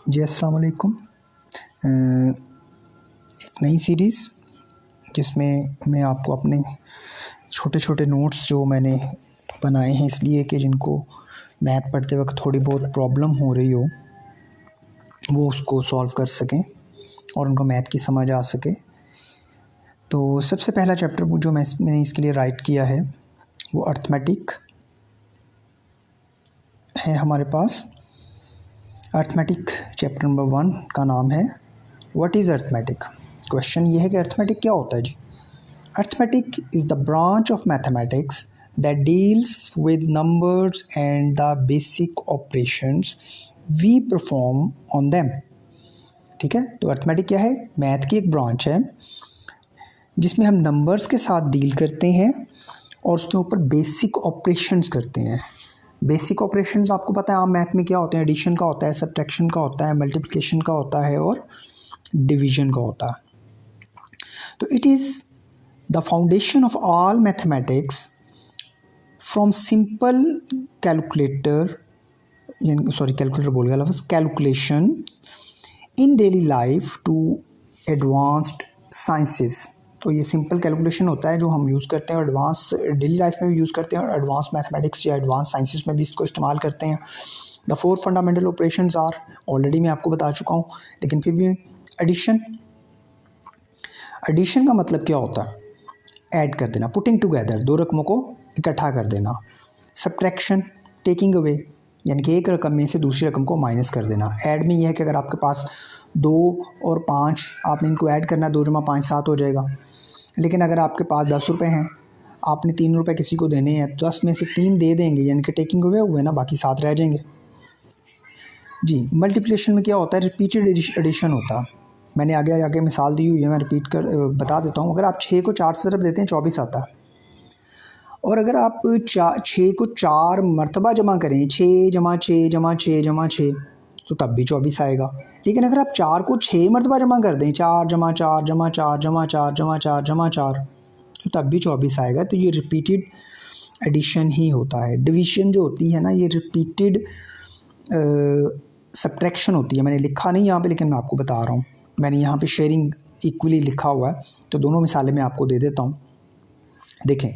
जी अस्सलाम वालेकुम। एक नई सीरीज़ जिसमें मैं आपको अपने छोटे छोटे नोट्स जो मैंने बनाए हैं इसलिए कि जिनको मैथ पढ़ते वक्त थोड़ी बहुत प्रॉब्लम हो रही हो वो उसको सॉल्व कर सकें और उनको मैथ की समझ आ सके। तो सबसे पहला चैप्टर जो मैंने इसके लिए राइट किया है वो अर्थमेटिक है हमारे पास। अर्थमेटिक चैप्टर नंबर 1 का नाम है व्हाट इज़ अर्थमेटिक। क्वेश्चन ये है कि अर्थमेटिक क्या होता है जी। Arithmetic is the branch of mathematics that deals with numbers and the basic operations we perform on them. ठीक है, तो अर्थमेटिक क्या है? मैथ की एक ब्रांच है जिसमें हम नंबर्स के साथ डील करते हैं और उसके ऊपर बेसिक ऑपरेशंस करते हैं। बेसिक ऑपरेशंस आपको पता है आम मैथ में क्या होते हैं? एडिशन का होता है, सब्ट्रैक्शन का होता है, मल्टीप्लिकेशन का होता है और डिवीजन का होता है। तो it is the foundation of all mathematics from simple calculator calculator बोल गया लफ्ज़ calculation in daily life to advanced sciences. तो ये सिंपल कैलकुलेशन होता है जो हम यूज़ करते हैं और एडवांस डेली लाइफ में भी यूज़ करते हैं और एडवांस मैथमेटिक्स या एडवांस साइंसेस में भी इसको इस्तेमाल करते हैं। The 4 fundamental operations are, already मैं आपको बता चुका हूँ लेकिन फिर भी एडिशन। एडिशन का मतलब क्या होता है? ऐड कर देना, पुटिंग टुगेदर, दो रकमों को इकट्ठा कर देना। सब्ट्रैक्शन, टेकिंग अवे, यानी कि एक रकम में से दूसरी रकम को माइनस कर देना। ऐड में यह है कि अगर आपके पास 2 और 5 आपने इनको ऐड करना, 2 जमा 5 7 हो जाएगा। लेकिन अगर आपके पास 10 रुपये हैं, आपने 3 रुपये किसी को देने हैं, 10 में से 3 दे देंगे यानी कि टेकिंग अवे हुए ना, बाकी 7 रह जाएंगे जी। मल्टीप्लिकेशन में क्या होता है? रिपीटेड एडिशन होता है। मैंने आगे मिसाल दी हुई है, मैं रिपीट कर बता देता हूँ। अगर आप 6 को 4 से तरफ देते हैं 24 आता है, और अगर आप 6 को 4 मरतबा जमा करें, 6 जमा 6 जमा 6 जमा 6, तो तब भी 24 आएगा। लेकिन अगर आप 4 को 6 मरतबा जमा कर दें, 4 जमा 4 जमा 4 जमा 4 जमा 4 जमा 4, तो तब भी 24 आएगा। तो ये रिपीटेड एडिशन ही होता है। डिवीजन जो होती है ना, ये रिपीटेड सब्ट्रैक्शन होती है। मैंने लिखा नहीं यहाँ पे लेकिन मैं आपको बता रहा हूँ। मैंने यहाँ पे शेयरिंग इक्वली लिखा हुआ है, तो दोनों मिसालें मैं आपको दे देता हूँ। देखें,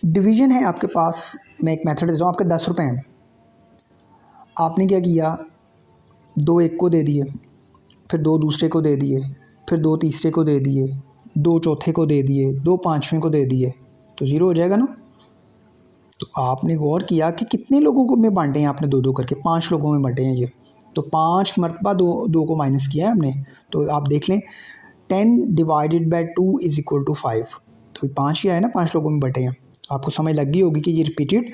डिवीजन है आपके पास, मैं एक मेथड देता हूँ। आपके 10 रुपये हैं, आपने क्या किया? 2 एक को दे दिए, फिर 2 दूसरे को दे दिए, फिर 2 तीसरे को दे दिए, 2 चौथे को दे दिए, 2 पाँचवें को दे दिए, तो 0 हो जाएगा ना। तो आपने गौर किया कि कितने लोगों को में बांटे हैं आपने? 2 करके 5 लोगों में बांटे हैं ये। तो 5 मरतबा 2 को माइनस किया है हमने। तो आप देख लें 10 divided by 2 is equal to 5। तो 5 ही आया ना, 5 लोगों में बटे हैं। आपको समझ लग गई होगी कि ये रिपीटेड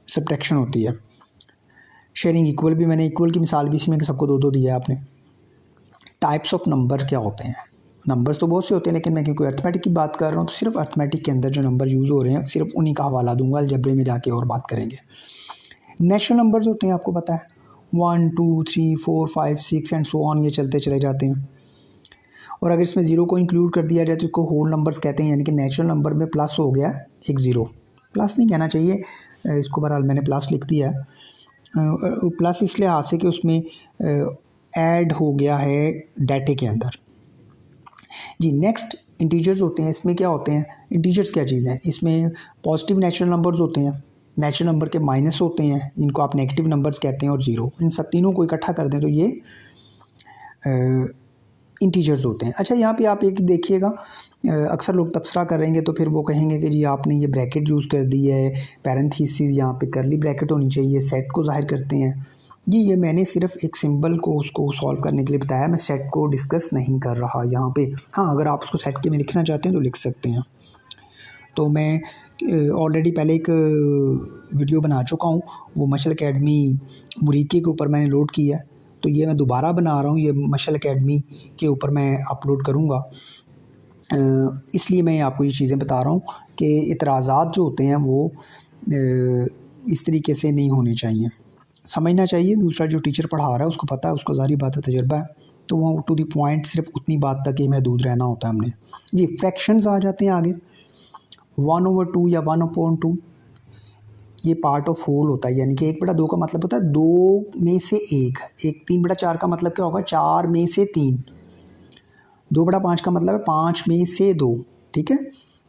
सब्ट्रैक्शन होती है। शेयरिंग इक्वल भी, मैंने इक्वल की मिसाल भी इसमें कि सबको 2 दिया है आपने। टाइप्स ऑफ नंबर क्या होते हैं? नंबर्स तो बहुत से होते हैं लेकिन मैं क्योंकि अर्थमेटिक की बात कर रहा हूँ तो सिर्फ अर्थमेटिक के अंदर जो नंबर यूज़ हो रहे हैं सिर्फ उन्हीं का हवाला दूंगा। अलजेब्रे में जाके और बात करेंगे। नेचुरल नंबर्स होते हैं, आपको पता है 1 2 3 4 5 6 एंड सो ऑन, ये चलते चले जाते हैं। और अगर इसमें 0 को इंक्लूड कर दिया जाए तो इसको होल नंबर्स कहते हैं। यानी कि नेचुरल नंबर में प्लस हो गया एक 0, प्लस नहीं कहना चाहिए इसको, बहरहाल मैंने प्लस लिख दिया है। प्लस इस लिहाज से कि उसमें ऐड हो गया है डाटे के अंदर जी। नेक्स्ट इंटीजर्स होते हैं। इसमें क्या होते हैं? इंटीजर्स क्या चीज़ है? इसमें पॉजिटिव नेचुरल नंबर्स होते हैं, नेचुरल नंबर के माइनस होते हैं जिनको आप नेगेटिव नंबर्स कहते हैं, और 0। इन सब तीनों को इकट्ठा कर दें तो ये इंटीजर्स होते हैं। अच्छा, यहाँ पे आप एक देखिएगा, अक्सर लोग तबसरा करेंगे तो फिर वो कहेंगे कि जी आपने ये ब्रैकेट यूज़ कर दी है, पैरेंथेसिस, यहाँ पे करली ब्रैकेट होनी चाहिए, सेट को ज़ाहिर करते हैं जी। ये मैंने सिर्फ एक सिंबल को उसको सॉल्व करने के लिए बताया, मैं सेट को डिस्कस नहीं कर रहा यहाँ पे। हाँ, अगर आप उसको सेट के में लिखना चाहते हैं तो लिख सकते हैं। तो मैं ऑलरेडी पहले एक वीडियो बना चुका हूँ, वो मशल अकेडमी मुरीके के ऊपर मैंने लोड किया है, तो ये मैं दोबारा बना रहा हूँ। ये मशल अकेडमी के ऊपर मैं अपलोड करूँगा, इसलिए मैं आपको ये चीज़ें बता रहा हूँ कि इतराज़ात जो होते हैं वो इस तरीके से नहीं होने चाहिए, समझना चाहिए। दूसरा जो टीचर पढ़ा रहा है उसको पता है, उसको ज़ाहिर बात है तजुर्बा है, तो वो टू दी पॉइंट सिर्फ उतनी बात तक ही महदूद रहना होता है हमने जी। फ्रैक्शंस आ जाते हैं आगे, 1/2 या 1/2, ये पार्ट ऑफ होल होता है, यानी कि 1/2 का मतलब होता है 2 में से 1। 3/4 का मतलब क्या होगा, 4 में से 3। 2/5 का मतलब है 5 में से 2, ठीक है।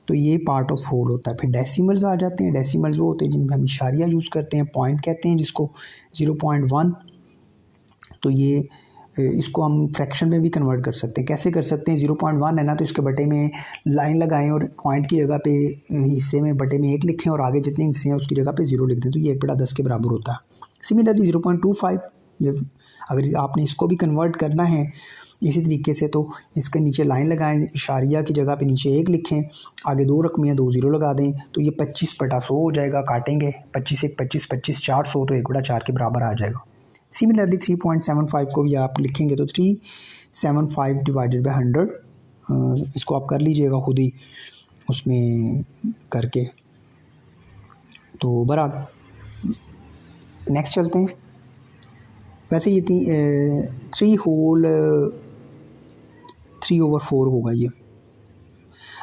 तो ये पार्ट ऑफ होल होता है। फिर डेसिमल्स आ जाते हैं। डेसिमल्स वो होते हैं जिनमें हम इशारिया यूज़ करते हैं, पॉइंट कहते हैं जिसको, 0.1। तो ये इसको हम फ्रैक्शन में भी कन्वर्ट कर सकते हैं। कैसे कर सकते हैं, 0.1 है ना, तो इसके बटे में लाइन लगाएं और पॉइंट की जगह पे हिस्से में बटे में 1 लिखें और आगे जितने हिस्से हैं उसकी जगह पे 0 लिख दें, तो ये 1/10 के बराबर होता है। सिमिलरली 0.25, ये अगर आपने इसको भी कन्वर्ट करना है इसी तरीके से, तो इसके नीचे लाइन लगाएं, इशारिया की जगह पे नीचे 1 लिखें, आगे 2 रकमें 2 0 लगा दें, तो ये 25/100 हो जाएगा। काटेंगे 25 1 25 25 400, तो 1/4 के बराबर आ जाएगा। सिमिलरली 3.75 को भी आप लिखेंगे तो 375 डिवाइडेड बाई 100, इसको आप कर लीजिएगा खुद ही उसमें करके। तो बराबर नेक्स्ट चलते हैं। वैसे ये 3/4 होगा ये।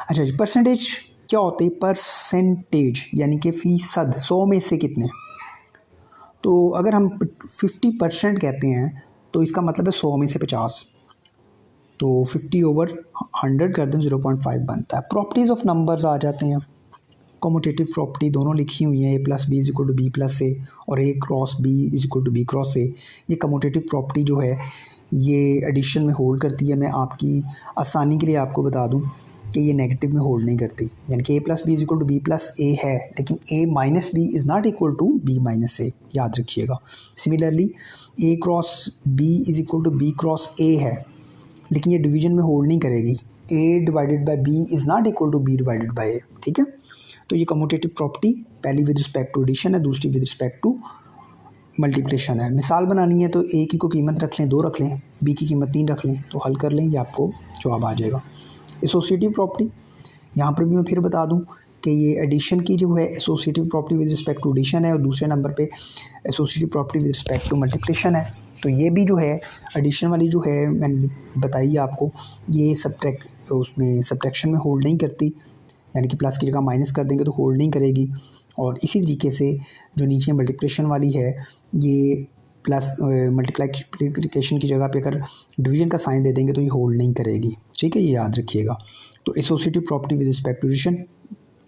अच्छा जी, परसेंटेज क्या होते हैं, परसेंटेज यानी कि फ़ीसद, 100 में से कितने। तो अगर हम 50% कहते हैं तो इसका मतलब है 100 में से 50, तो 50/100 कर दें 0.5 बनता है। प्रॉपर्टीज़ ऑफ नंबर्स आ जाते हैं। कम्यूटेटिव प्रॉपर्टी दोनों लिखी हुई हैं, a+b = b+a और a cross b = b cross a। ये कम्यूटेटिव प्रॉपर्टी जो है ये एडिशन में होल्ड करती है। मैं आपकी आसानी के लिए आपको बता दूं कि ये नेगेटिव में होल्ड नहीं करती, यानी कि a+b = b+a है, लेकिन a-b is not equal to b-a, याद रखिएगा। Similarly a cross b = b cross a है, लेकिन ये डिवीजन में होल्ड नहीं करेगी। a/b is not equal to b/a, ठीक है। तो ये कम्यूटेटिव प्रॉपर्टी पहली विद रिस्पेक्ट टू एडिशन है, दूसरी विद रिस्पेक्ट टू मल्टीप्लिकेशन है। मिसाल बनानी है तो a की को कीमत रख लें 2 रख लें, b की कीमत 3 रख लें, तो हल कर लेंगे आपको जवाब आ जाएगा। एसोसिएटिव प्रॉपर्टी, यहाँ पर भी मैं फिर बता दूं कि ये एडिशन की जो है associative property with respect to addition है, और दूसरे नंबर पे associative property with respect to multiplication है। तो ये भी जो है एडिशन वाली जो है मैंने बताई आपको, ये उसमें सब्ट्रैक्शन में होल्ड नहीं करती, यानी कि प्लस की जगह माइनस कर देंगे तो होल्ड नहीं करेगी। और इसी तरीके से जो नीचे मल्टीप्लिकेशन वाली है, ये प्लस मल्टीप्लिकेशन की जगह पे अगर डिवीजन का साइन दे देंगे तो ये होल्ड नहीं करेगी, ठीक है, ये याद रखिएगा। तो associative property with respect to addition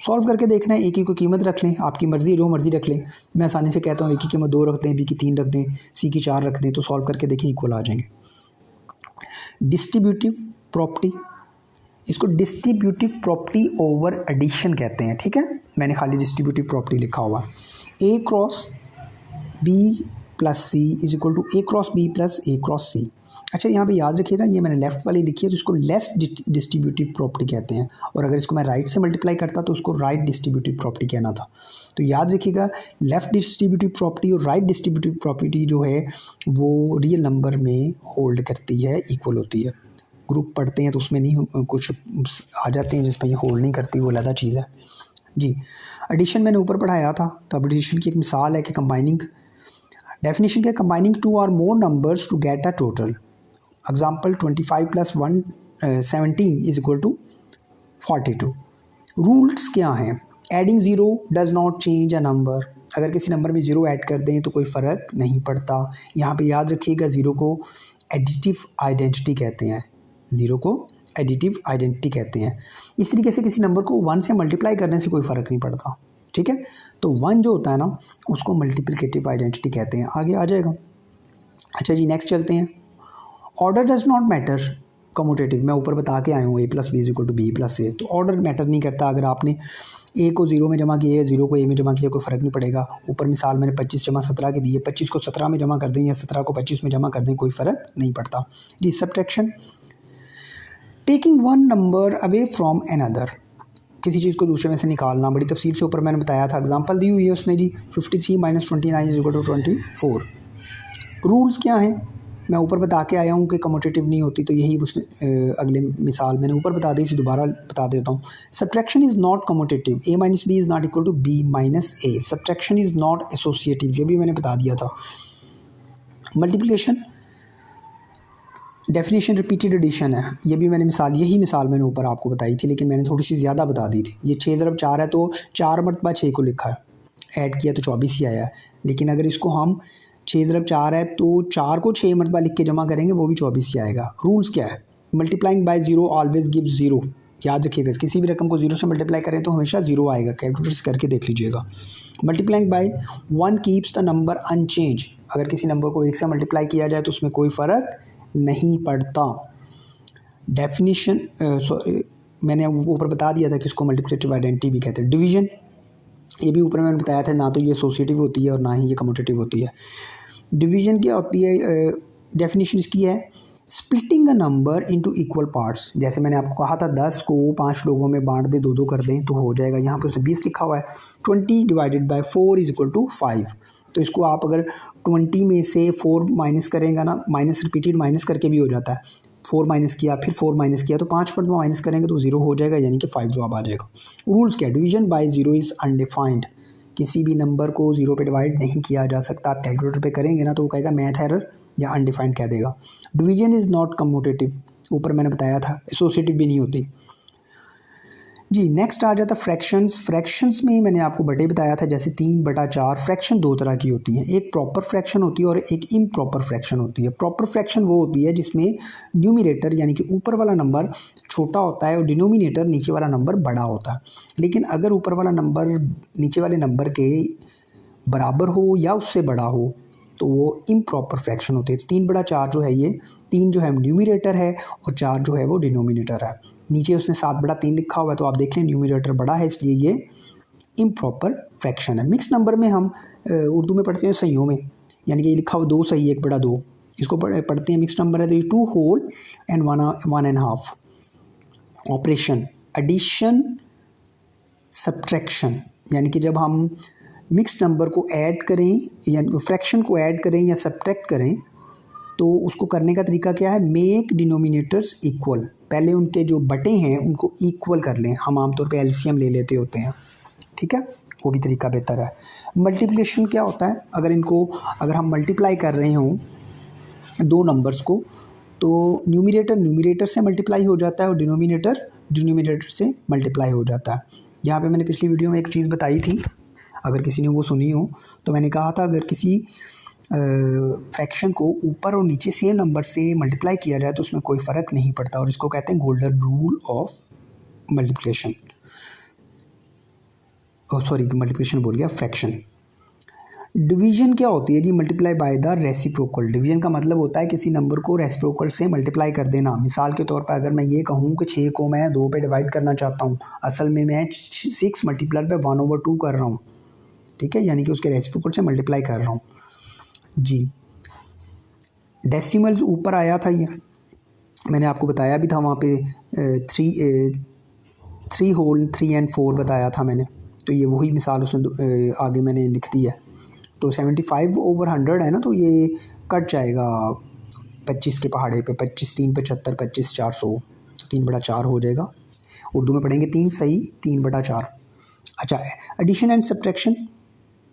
solve करके देखना है। ए की कोई कीमत रख लें, आपकी मर्ज़ी जो मर्ज़ी रख लें। मैं आसानी से कहता हूँ ए की कीमत 2 रख दें, बी की 3 रख दें, सी की 4 रख दें, तो सॉल्व करके देखें इक्वल आ जाएंगे। डिस्ट्रीब्यूटिव प्रॉपर्टी, इसको डिस्ट्रीब्यूटिव प्रॉपर्टी ओवर एडिशन कहते हैं, ठीक है। मैंने खाली डिस्ट्रीब्यूटिव प्रॉपर्टी लिखा हुआ। a cross b plus C is equal to a cross b plus a cross C. अच्छा, यहाँ पे याद रखिएगा ये मैंने लेफ़्ट वाली लिखी है, तो इसको लेफ्ट डिस्ट्रीब्यूटिव प्रॉपर्टी कहते हैं, और अगर इसको मैं राइट से मल्टीप्लाई करता तो उसको राइट डिस्ट्रीब्यूटिव प्रॉपर्टी कहना था। तो याद रखिएगा लेफ़्ट डिस्ट्रीब्यूटिव प्रॉपर्टी और राइट डिस्ट्रीब्यूटिव प्रॉपर्टी जो है वो रियल नंबर में होल्ड करती है, इक्वल होती है। ग्रुप पढ़ते हैं तो उसमें नहीं कुछ आ जाते हैं जिसमें ये होल्ड नहीं करती, वो अलग चीज़ है जी। एडिशन मैंने ऊपर पढ़ाया था, तो अब एडिशन की एक मिसाल है कि कंबाइनिंग, डेफिनेशन क्या, कंबाइनिंग 2 और more numbers to get a total. Example 25 + 117 is equal to 42। Rules क्या हैं, adding 0 does not change a number, अगर किसी नंबर में 0 ऐड कर दें तो कोई फ़र्क नहीं पड़ता। यहाँ पे याद रखिएगा 0 को एडिटिव आइडेंटिटी कहते हैं, 0 को एडिटिव आइडेंटिटी कहते हैं। इस तरीके से किसी नंबर को 1 से मल्टीप्लाई करने से कोई फ़र्क नहीं पड़ता, ठीक है। तो 1 जो होता है ना उसको मल्टीप्लिकेटिव आइडेंटिटी कहते हैं, आगे आ जाएगा। अच्छा जी, नेक्स्ट चलते हैं। Order does not matter, commutative मैं ऊपर बता के आया हूँ a + b = b+a, तो ऑर्डर मैटर नहीं करता। अगर आपने a को 0 में जमा किया है, 0 को a में जमा किया, कोई फ़र्क नहीं पड़ेगा। ऊपर मिसाल मैंने 25 = 17 की दी है, 25 को 17 में जमा कर दें या 17 को 25 में जमा कर दें, कोई फ़र्क नहीं पड़ता जी। Subtraction, taking one number away from another, किसी चीज़ को दूसरे में से निकालना, बड़ी तफसील से ऊपर मैंने बताया था। एग्जांपल दी हुई है उसने जी, 53 - 29 = 24। रूल्स क्या हैं, मैं ऊपर बता के आया हूँ कि कम्यूटेटिव नहीं होती, तो यही उसने अगले मिसाल मैंने ऊपर बता दी, इसे दोबारा बता देता हूँ। Subtraction is not commutative, a - b is not equal to b - a। Subtraction is not associative, ये भी मैंने बता दिया था। मल्टीप्लिकेशन, डेफिनेशन रिपीटेड एडिशन है, ये भी मैंने यही मिसाल मैंने ऊपर आपको बताई थी, लेकिन मैंने थोड़ी सी ज़्यादा बता दी थी। ये 6 × 4 है तो 4 मरतबा 6 को लिखा है। ऐड किया तो 24 ही आया, लेकिन अगर इसको हम 6 × 4 है तो 4 को 6 मरतबा लिख के जमा करेंगे वो भी 24 ही आएगा। रूल्स क्या है? Multiplying by zero always give zero. याद रखिएगा, किसी भी रकम को ज़ीरो से मल्टीप्लाई करें तो हमेशा ज़ीरो आएगा। कैलकुलेटर करके देख लीजिएगा। Multiplying by 1 keeps the number unchanged. अगर किसी नंबर को 1 से मल्टीप्लाई किया जाए तो उसमें कोई फ़र्क नहीं पड़ता। डेफिनेशन मैंने ऊपर बता दिया था कि इसको मल्टीप्लिकेटिव आइडेंटिटी भी कहते हैं। डिवीजन, ये भी ऊपर मैंने बताया था, ना तो ये एसोसिएटिव होती है और ना ही ये कम्यूटेटिव होती है। डिवीजन क्या होती है? डेफिनेशन इसकी है splitting a number into equal parts. जैसे मैंने आपको कहा था 10 को 5 लोगों में बांट दे, 2-2 कर दें तो हो जाएगा। यहाँ पर उसने 20 लिखा हुआ है। 20 divided by 4 is equal to 5। तो इसको आप अगर 20 में से 4 माइनस करेंगे ना, माइनस रिपीटेड माइनस करके भी हो जाता है। 4 माइनस किया, फिर 4 माइनस किया, तो 5 पर माइनस करेंगे तो 0 हो जाएगा, यानी कि 5 जवाब आ जाएगा। रूल्स क्या? Division bye 0 is undefined. किसी भी नंबर को 0 पे डिवाइड नहीं किया जा सकता। आप कैलकुलेटर पे करेंगे ना तो वो कहेगा मैथ एरर या अनडिफाइंड कह देगा। डिवीजन इज़ नॉट कम्यूटेटिव, ऊपर मैंने बताया था। एसोसिएटिव भी नहीं होती जी। नेक्स्ट आ जाता फ्रैक्शंस। फ्रैक्शंस में मैंने आपको बटे बताया था, जैसे 3/4। फ्रैक्शन 2 तरह की होती हैं, एक प्रॉपर फ्रैक्शन होती है और एक इम्प्रॉपर फ्रैक्शन होती है। प्रॉपर फ्रैक्शन वो होती है जिसमें न्यूमिनेटर यानी कि ऊपर वाला नंबर छोटा होता है और डिनोमिनेटर नीचे वाला नंबर बड़ा होता है। लेकिन अगर ऊपर वाला नंबर नीचे वाले नंबर के बराबर हो या उससे बड़ा हो तो वो इम्प्रॉपर फ्रैक्शन होती है। 3/4 जो है, ये 3 जो है न्यूमिनेटर है और 4 जो है वो डिनोमिनेटर है। नीचे उसने 7/3 लिखा हुआ है तो आप देख लें न्यूमिनेटर बड़ा है, इसलिए ये इम्प्रॉपर फ्रैक्शन है। मिक्स नंबर में हम उर्दू में पढ़ते हैं सहीयों में, यानी कि ये लिखा हुआ 2 सही 1/2, इसको पढ़ते हैं मिक्स नंबर है तो ये 2 whole and 1.5। Operation addition subtraction, यानी कि जब हम मिक्स नंबर को ऐड करें यानी फ्रैक्शन को ऐड करें या सब्ट्रैक्ट करें तो उसको करने का तरीका क्या है? Make denominators equal. पहले उनके जो बटे हैं उनको इक्वल कर लें। हम आमतौर पे एलसीएम ले लेते होते हैं, ठीक है, वो भी तरीका बेहतर है। मल्टीप्लिकेशन क्या होता है? अगर हम मल्टीप्लाई कर रहे हों 2 नंबर्स को तो न्यूमिनेटर से मल्टीप्लाई हो जाता है और डिनोमिनेटर से मल्टीप्लाई हो जाता है। यहाँ पे मैंने पिछली वीडियो में एक चीज़ बताई थी, अगर किसी ने वो सुनी हो तो मैंने कहा था अगर किसी फ्रैक्शन को ऊपर और नीचे सेम नंबर से मल्टीप्लाई किया जाए तो उसमें कोई फ़र्क नहीं पड़ता और इसको कहते हैं golden rule of multiplication. Multiplication बोल गया, फ्रैक्शन। डिवीजन क्या होती है जी? Multiply by the reciprocal. Division का मतलब होता है किसी नंबर को रेसिप्रोकल से मल्टीप्लाई कर देना। मिसाल के तौर पर अगर मैं ये कहूँ कि 6 को मैं 2 पे डिवाइड करना चाहता हूँ, असल में मैं 6 मल्टीप्लाई बाय 1/2 कर रहा हूँ, ठीक है, यानी कि उसके रेसिप्रोकल से मल्टीप्लाई कर रहा हूँ जी। डेसिमल्स ऊपर आया था, ये मैंने आपको बताया भी था वहाँ पे 3 होल 3 एंड 4 बताया था मैंने, तो ये वही मिसाल उसमें आगे मैंने लिख दी है। तो 75/100 है ना, तो ये कट जाएगा 25 के पहाड़े पे, 25 3 75, 25 400, तो 3/4 हो जाएगा। उर्दू में पढ़ेंगे 3 सही 3/4। अच्छा, एडिशन एंड सब्ट्रैक्शन,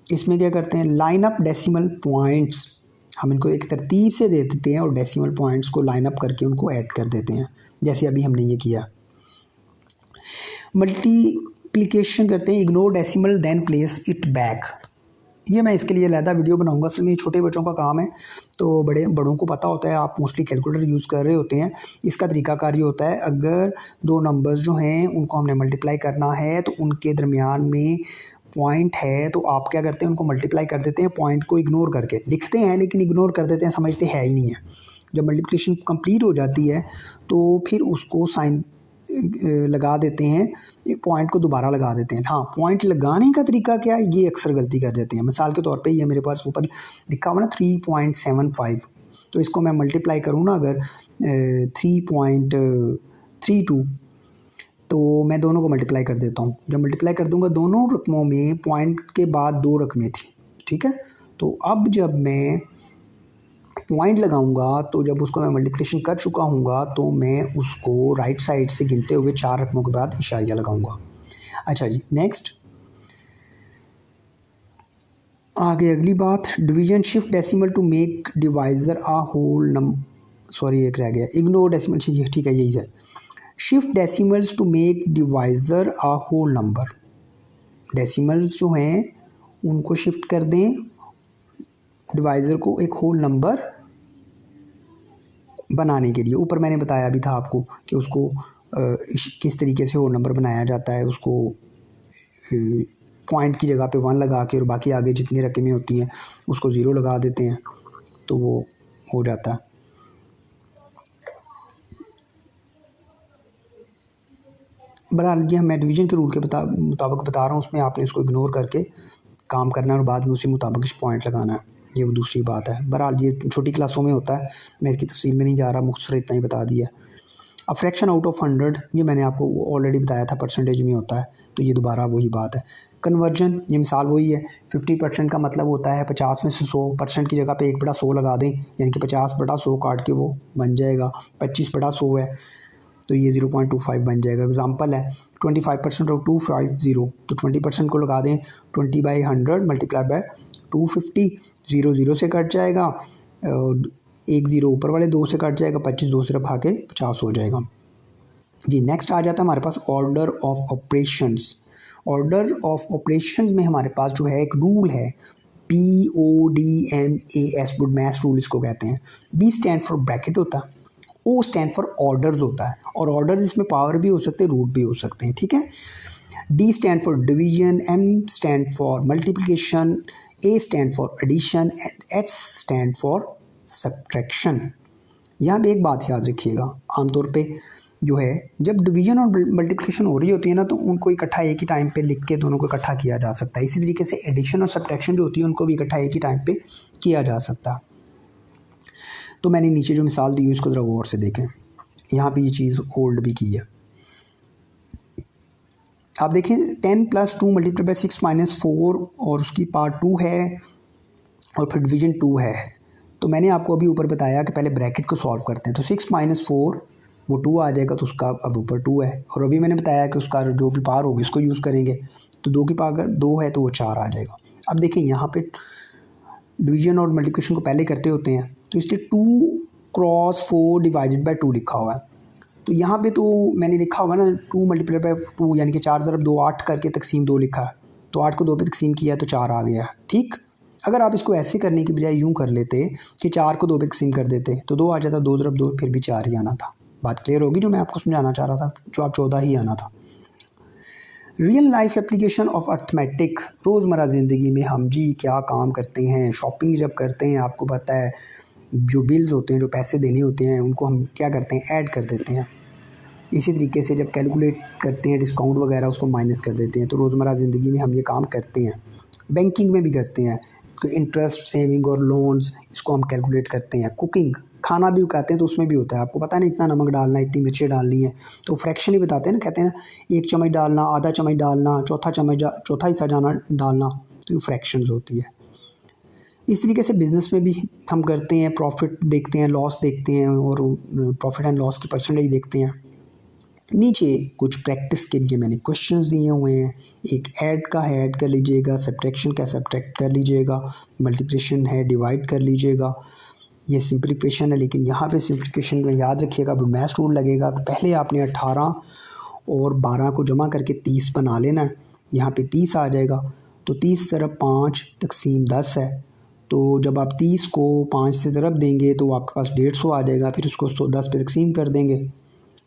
इसमें क्या करते हैं? Line up decimal points. हम इनको एक तरतीब से दे देते हैं और डेसिमल पॉइंट्स को लाइन अप करके उनको ऐड कर देते हैं, जैसे अभी हमने ये किया। मल्टीप्लिकेशन करते हैं, ignore decimal then place it back. ये मैं इसके लिए अलहदा वीडियो बनाऊंगा, असल में छोटे बच्चों का काम है तो बड़ों को पता होता है। आप मोस्टली कैलकुलेटर यूज़ कर रहे होते हैं। इसका तरीकाकार ये होता है, अगर 2 नंबर्स जो हैं उनको हमने मल्टीप्लाई करना है तो उनके दरमियान में पॉइंट है तो आप क्या करते हैं? उनको मल्टीप्लाई कर देते हैं, पॉइंट को इग्नोर करके लिखते हैं लेकिन इग्नोर कर देते हैं, समझते है ही नहीं है। जब मल्टीप्लिकेशन कंप्लीट हो जाती है तो फिर उसको साइन लगा देते हैं, पॉइंट को दोबारा लगा देते हैं। हाँ, पॉइंट लगाने का तरीका क्या है, ये अक्सर गलती कर देते हैं। मिसाल के तौर पे ये मेरे पास ऊपर लिखा हुआ ना 3.75, तो इसको मैं मल्टीप्लाई करूँ ना अगर 3.32, तो मैं दोनों को मल्टीप्लाई कर देता हूँ। जब मल्टीप्लाई कर दूंगा दोनों रकमों में पॉइंट के बाद 2 रकमें थी, ठीक है। तो अब जब मैं पॉइंट लगाऊंगा तो जब उसको मैं मल्टीप्लिकेशन कर चुका हूँगा तो मैं उसको राइट साइड से गिनते हुए 4 रकमों के बाद इशारिया लगाऊंगा। अच्छा जी, नेक्स्ट आगे अगली बात, division shift decimal to make divisor a whole number. एक रह गया, इग्नोर डेसिमल, ठीक है, यही है। Shift decimals to make divisor a whole number. Decimals जो हैं उनको शिफ्ट कर दें डिवाइज़र को एक होल नंबर बनाने के लिए। ऊपर मैंने बताया भी था आपको कि उसको किस तरीके से होल नंबर बनाया जाता है। उसको पॉइंट की जगह पे 1 लगा के और बाकी आगे जितनी रकमें होती हैं उसको 0 लगा देते हैं तो वो हो जाता है। बहरहाल ये मैं डिवीज़न के रूल के मुताबिक बता रहा हूँ, उसमें आपने इसको इग्नोर करके काम करना है और बाद में उसी मुताबिक पॉइंट लगाना है, ये वो दूसरी बात है। बहरहाल ये छोटी क्लासों में होता है, मैं इसकी तफसील में नहीं जा रहा, मुख्तसर इतना ही बता दिया। अब फ्रैक्शन आउट ऑफ 100 ये मैंने आपको ऑलरेडी बताया था परसेंटेज में होता है, तो ये दोबारा वही बात है। कन्वर्जन ये मिसाल वही है, 50% का मतलब होता है 50 में से 100% की जगह पे 1/100 लगा दें, यानी कि 50/100 काट के वो बन जाएगा 25/100 है तो ये 0.25 बन जाएगा। एग्जांपल है 25% ऑफ 250 तो 20% को लगा दें 20/100 मल्टीप्लाई बाय 250, 0 से कट जाएगा, 1 0 ऊपर वाले 2 से कट जाएगा, 25 2 से भागे 50 हो जाएगा जी। नेक्स्ट आ जाता है हमारे पास order of operations. Order of operations में हमारे पास जो है एक रूल है BODMAS, BODMAS रूल इसको कहते हैं। B स्टैंड फॉर ब्रैकेट होता है, O स्टैंड फॉर ऑर्डर्स होता है, और ऑर्डर्स इसमें पावर भी हो सकते हैं, रूट भी हो सकते हैं, ठीक है। D stand for division, M stand for multiplication, A stand for addition and H stand for subtraction. यहाँ पे एक बात याद रखिएगा, आमतौर पे जो है जब डिवीजन और मल्टीप्लिकेशन हो रही होती है ना तो उनको इकट्ठा एक ही टाइम पे लिख के दोनों को इकट्ठा किया जा सकता है। इसी तरीके से एडिशन और सब्ट्रैक्शन जो होती है उनको भी इकट्ठा एक ही टाइम पे किया जा सकता है। तो मैंने नीचे जो मिसाल दी है उसको ज़रा गौर से देखें, यहाँ पे ये चीज़ होल्ड भी की है। आप देखें 10 + 2 मल्टीप्लाई बाय 6 - 4 और उसकी पार्ट 2 है और फिर डिवीजन 2 है। तो मैंने आपको अभी ऊपर बताया कि पहले ब्रैकेट को सॉल्व करते हैं, तो 6 - 4 वो 2 आ जाएगा, तो उसका अब ऊपर 2 है, और अभी मैंने बताया कि उसका जो भी पावर होगी उसको यूज़ करेंगे, तो 2 की पावर 2 है तो वो 4 आ जाएगा। अब देखें यहाँ पे डिवीजन और मल्टीप्लिकेशन को पहले करते होते हैं, तो इसलिए 2×4 डिवाइडेड बाय 2 लिखा हुआ है। तो यहाँ पे तो मैंने लिखा हुआ ना 2 मल्टीप्लाई बाय 2 यानी कि 4 ज़रब 2 8 करके तकसीम 2 लिखा है, तो 8 को 2 पे तकसीम किया तो 4 आ गया, ठीक। अगर आप इसको ऐसे करने की बजाय यूँ कर लेते कि 4 को 2 पे तकसीम कर देते तो 2 आ जाता, 2 ज़रब 2 फिर भी 4 ही आना था। बात क्लियर होगी जो मैं आपको समझाना चाह रहा था, जो आप 14 ही आना था। Real life application of arithmetic, रोज़मर्रा ज़िंदगी में हम जी क्या काम करते हैं, शॉपिंग जब करते हैं आपको पता है जो बिल्स होते हैं, जो पैसे देने होते हैं उनको हम क्या करते हैं, ऐड कर देते हैं। इसी तरीके से जब कैलकुलेट करते हैं डिस्काउंट वगैरह उसको माइनस कर देते हैं। तो रोज़मर्रा ज़िंदगी में हम ये काम करते हैं, बैंकिंग में भी करते हैं, तो इंटरेस्ट, सेविंग और लोन्स इसको हम कैलकुलेट करते हैं। कुकिंग, खाना भी उगाते हैं तो उसमें भी होता है, आपको पता नहीं इतना नमक डालना है, इतनी मिर्चें डालनी है, तो फ्रैक्शन ही बताते हैं ना, कहते हैं ना 1 चम्मच डालना, आधा चम्मच डालना, चौथा हिस्सा डालना, तो ये फ्रैक्शंस होती है। इस तरीके से बिज़नेस में भी हम करते हैं, प्रॉफिट देखते हैं, लॉस देखते हैं और प्रॉफिट एंड लॉस की परसेंटेज देखते हैं। नीचे कुछ प्रैक्टिस के लिए मैंने क्वेश्चंस दिए हुए हैं, एक ऐड का है ऐड कर लीजिएगा, सब्ट्रैक्शन का सब्ट्रैक्ट कर लीजिएगा, मल्टीप्लिकेशन है डिवाइड कर लीजिएगा, ये सिंप्लीफिकेशन है। लेकिन यहाँ पे सिंप्लीफिकेशन में याद रखिएगा अब मैथ रूल लगेगा, तो पहले आपने 18 और 12 को जमा करके 30 बना लेना है, यहाँ पे 30 आ जाएगा, तो 30 ज़रब 5 तकसीम 10 है, तो जब आप 30 को 5 से ज़रब देंगे तो आपके पास 150 आ जाएगा, फिर उसको 10 पे तकसीम कर देंगे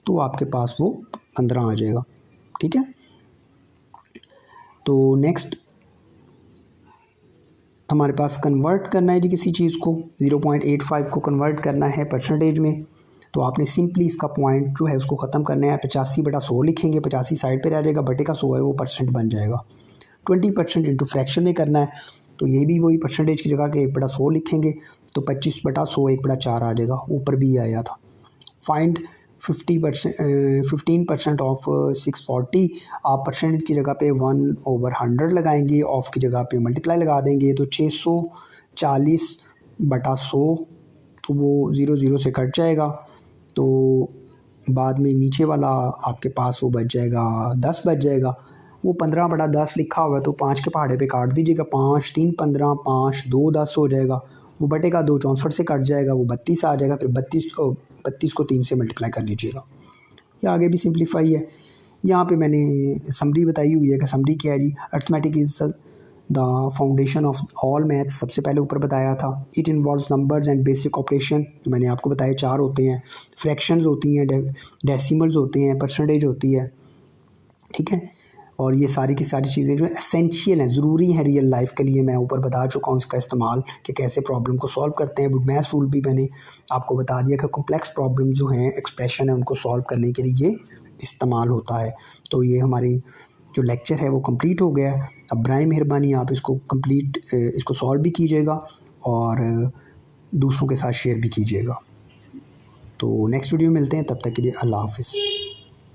तो आपके पास वो 15 आ जाएगा, ठीक है। तो नेक्स्ट हमारे पास कन्वर्ट करना है जी किसी चीज़ को, 0.85 को कन्वर्ट करना है परसेंटेज में, तो आपने सिंपली इसका पॉइंट जो है उसको ख़त्म करना है, 85/100 लिखेंगे, 85 साइड पे रह जाएगा, बटे का 100 है वो परसेंट बन जाएगा। 20% इंटू फ्रैक्शन में करना है, तो ये भी वही परसेंटेज की जगह के 1/100 लिखेंगे, तो 25/100 1/4 आ जाएगा, ऊपर भी आया था। फाइंड 15% ऑफ 640, आप परसेंटेज की जगह पे 1/100 लगाएंगे, ऑफ की जगह पे मल्टीप्लाई लगा देंगे, तो 640/100, तो वो 0 से कट जाएगा, तो बाद में नीचे वाला आपके पास वो बच जाएगा 10 बच जाएगा। वो 15/10 लिखा हुआ है तो 5 के पहाड़े पे काट दीजिएगा, 5 3 15, 5 2 10 हो जाएगा, वो बटे का 2 64 से कट जाएगा, वो 32 आ जाएगा, फिर 32 को 3 से मल्टीप्लाई कर लीजिएगा। ये आगे भी सिंप्लीफाई है। यहाँ पे मैंने समरी बताई हुई है कि समरी क्या है जी, arithmetic is the the foundation of all maths सबसे पहले ऊपर बताया था। It involves numbers and basic operation, जो मैंने आपको बताया 4 होते हैं। फ्रैक्शंस होती हैं, डेसिमल्स होते हैं, परसेंटेज होती है, ठीक है। और ये सारी की सारी चीज़ें जो एसेंशियल हैं, ज़रूरी हैं रियल लाइफ के लिए, मैं ऊपर बता चुका हूँ इसका इस्तेमाल कि कैसे प्रॉब्लम को सॉल्व करते हैं। वुडमैथ्स रूल भी मैंने आपको बता दिया कि कॉम्प्लेक्स प्रॉब्लम जो हैं, एक्सप्रेशन है, उनको सॉल्व करने के लिए इस्तेमाल होता है। तो ये हमारी जो लेक्चर है वो कंप्लीट हो गया है। अब बराए मेहरबानी आप इसको सॉल्व भी कीजिएगा और दूसरों के साथ शेयर भी कीजिएगा। तो नेक्स्ट वीडियो में मिलते हैं, तब तक के लिए अल्लाह हाफ़िज़।